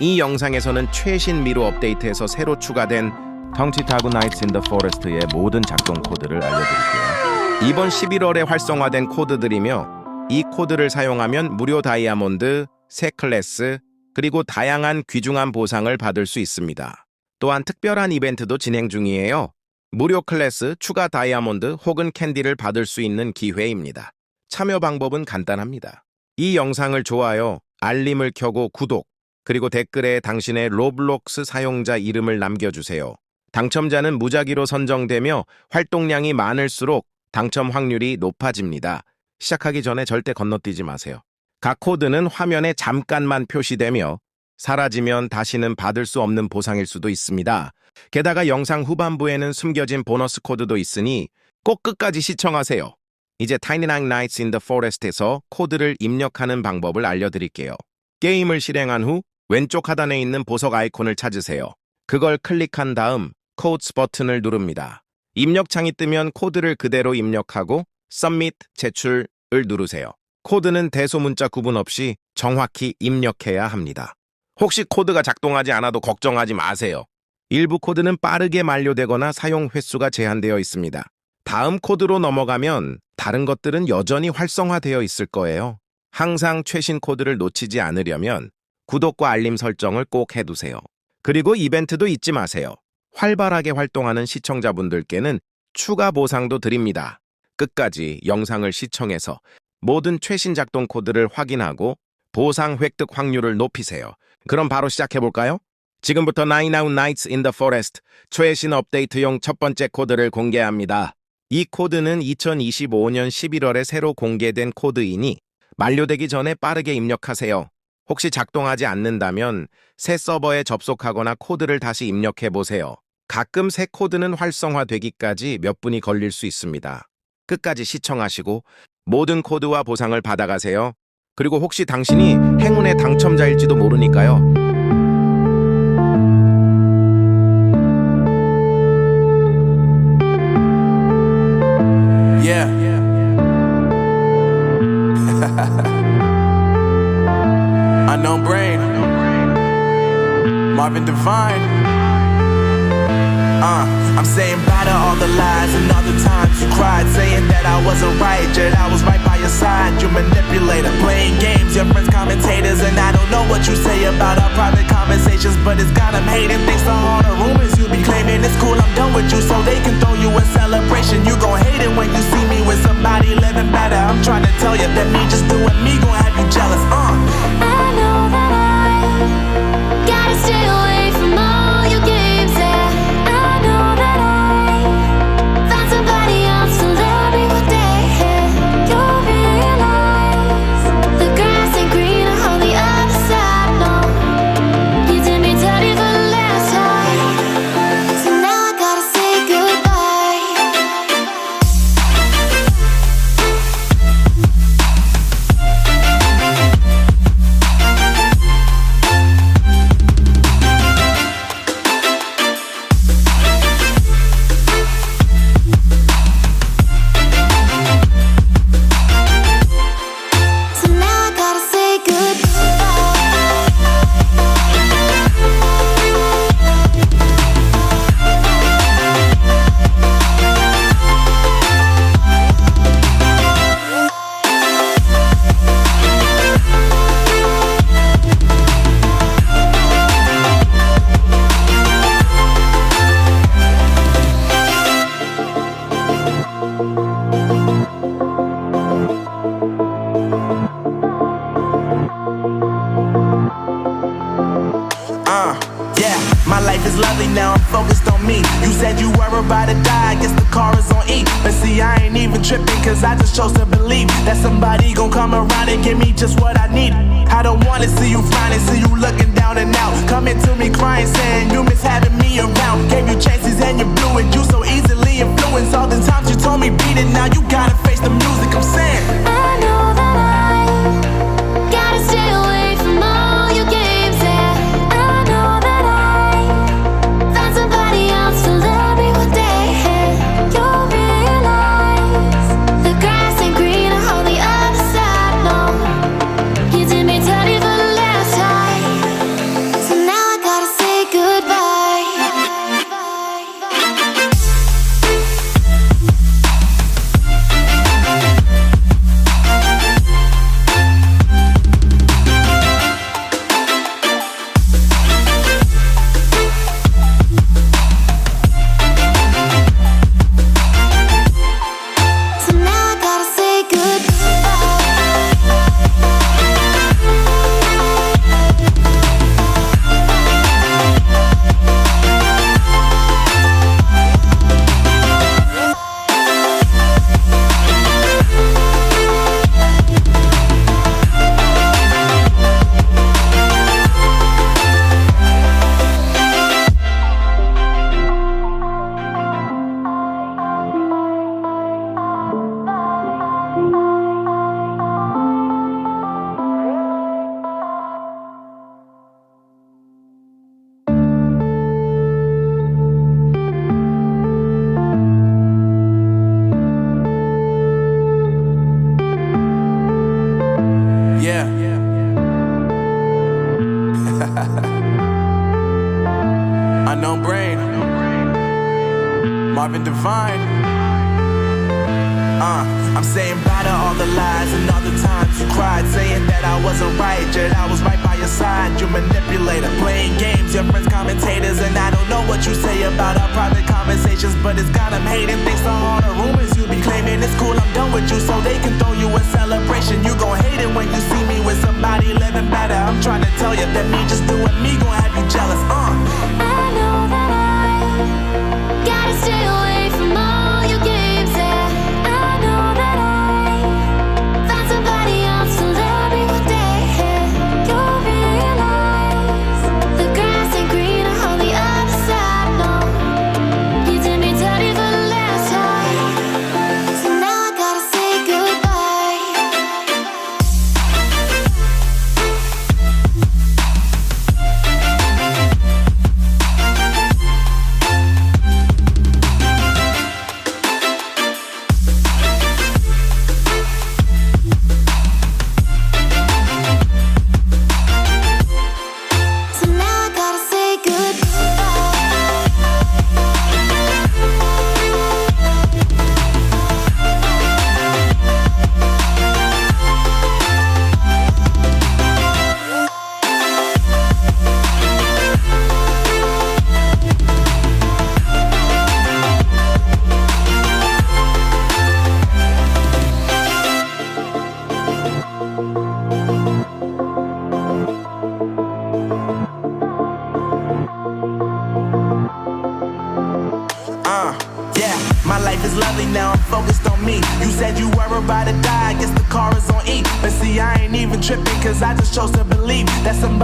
이 영상에서는 최신 미루 업데이트에서 새로 추가된 텅치타구 나이츠 인 더 포레스트의 모든 작동 코드를 알려드릴게요. 이번 11월에 활성화된 코드들이며 이 코드를 사용하면 무료 다이아몬드, 새 클래스, 그리고 다양한 귀중한 보상을 받을 수 있습니다. 또한 특별한 이벤트도 진행 중이에요. 무료 클래스, 추가 다이아몬드 혹은 캔디를 받을 수 있는 기회입니다. 참여 방법은 간단합니다. 이 영상을 좋아요, 알림을 켜고 구독, 그리고 댓글에 당신의 로블록스 사용자 이름을 남겨주세요. 당첨자는 무작위로 선정되며 활동량이 많을수록 당첨 확률이 높아집니다. 시작하기 전에 절대 건너뛰지 마세요. 각 코드는 화면에 잠깐만 표시되며 사라지면 다시는 받을 수 없는 보상일 수도 있습니다. 게다가 영상 후반부에는 숨겨진 보너스 코드도 있으니 꼭 끝까지 시청하세요. 이제 타이니나인 나이츠 인 더 포레스트에서 코드를 입력하는 방법을 알려드릴게요. 게임을 실행한 후 왼쪽 하단에 있는 보석 아이콘을 찾으세요. 그걸 클릭한 다음 코드스 버튼을 누릅니다. 입력창이 뜨면 코드를 그대로 입력하고 서밋, 제출을 누르세요. 코드는 대소문자 구분 없이 정확히 입력해야 합니다. 혹시 코드가 작동하지 않아도 걱정하지 마세요. 일부 코드는 빠르게 만료되거나 사용 횟수가 제한되어 있습니다. 다음 코드로 넘어가면 다른 것들은 여전히 활성화되어 있을 거예요. 항상 최신 코드를 놓치지 않으려면 구독과 알림 설정을 꼭 해두세요. 그리고 이벤트도 잊지 마세요. 활발하게 활동하는 시청자분들께는 추가 보상도 드립니다. 끝까지 영상을 시청해서 모든 최신 작동 코드를 확인하고 보상 획득 확률을 높이세요. 그럼 바로 시작해볼까요? 지금부터 나이나운 나이츠 인 더 포레스트 최신 업데이트용 첫 번째 코드를 공개합니다. 이 코드는 2025년 11월에 새로 공개된 코드이니 만료되기 전에 빠르게 입력하세요. 혹시 작동하지 않는다면 새 서버에 접속하거나 코드를 다시 입력해보세요. 가끔 새 코드는 활성화되기까지 몇 분이 걸릴 수 있습니다. 끝까지 시청하시고 모든 코드와 보상을 받아가세요. 그리고 혹시 당신이 행운의 당첨자일지도 모르니까요. Yeah. Unknown brain. Marvin Divine. I'm saying bye to all the lies and all the times you cried, saying that I wasn't right, yet I was right by your side. You manipulator, playing games, your friends commentators, and I don't know what you say about our private conversations, but it's got them hating. Thanks to all the rumors you be claiming, it's cool, I'm done with you, so they can throw you a celebration. You gon' hate it when you see me with somebody living better. I'm trying to tell you that me just doing me gon' have you jealous. I know that I gotta stay away from all your games, yeah. I know that I found somebody else to love me one day, yeah. You'll realize the grass ain't greener on the other side, no. You did me dirty for the last time, so now I gotta say goodbye. So now I gotta say goodbye. Yeah, my life is lovely now, I'm focused on me. You said you were about to die, I guess the car is on E. But see, I ain't even tripping, cause I just chose to believe that somebody gon' come around and give me just what I need. I don't wanna see you frowning, see you looking down and out, coming to me crying, saying you miss having me around. Gave you chances and you blew it, you so easily influenced. All the times you told me beat it, now you gotta face the music. I'm saying I know that I gotta stay away from all your games, yeah. I know that I found somebody else to love me one day, yeah. You'll realize the grass ain't greener on the other side, no. You did me dirty for the last time, so Unknown Brain, Marvin Devine. I'm saying bye to all the lies and all the times you cried, saying that I wasn't right, yet I was right by your side. You manipulator, playing games, your friends commentators, and I don't know what you say about our private conversations, but it's got them hating. Thanks to all the rumors you be claiming. It's cool, I'm done with you, so they can throw you a celebration. You gon' hate it when you see me with somebody living better. I'm trying to tell you that me just doing me gon' have you jealous. I know that I gotta stay away from all your games. Yeah, I know that I found somebody else to love me one day. You'll realize the grass ain't greener on the other side. No, you did me dirty for the last time, so now I gotta say goodbye. So now I gotta say goodbye. Yeah, my life is lovely now, I'm focused on me. You said you were about to die, I guess the car is on E. But see, I ain't even tripping, cause I just chose to believe that somebody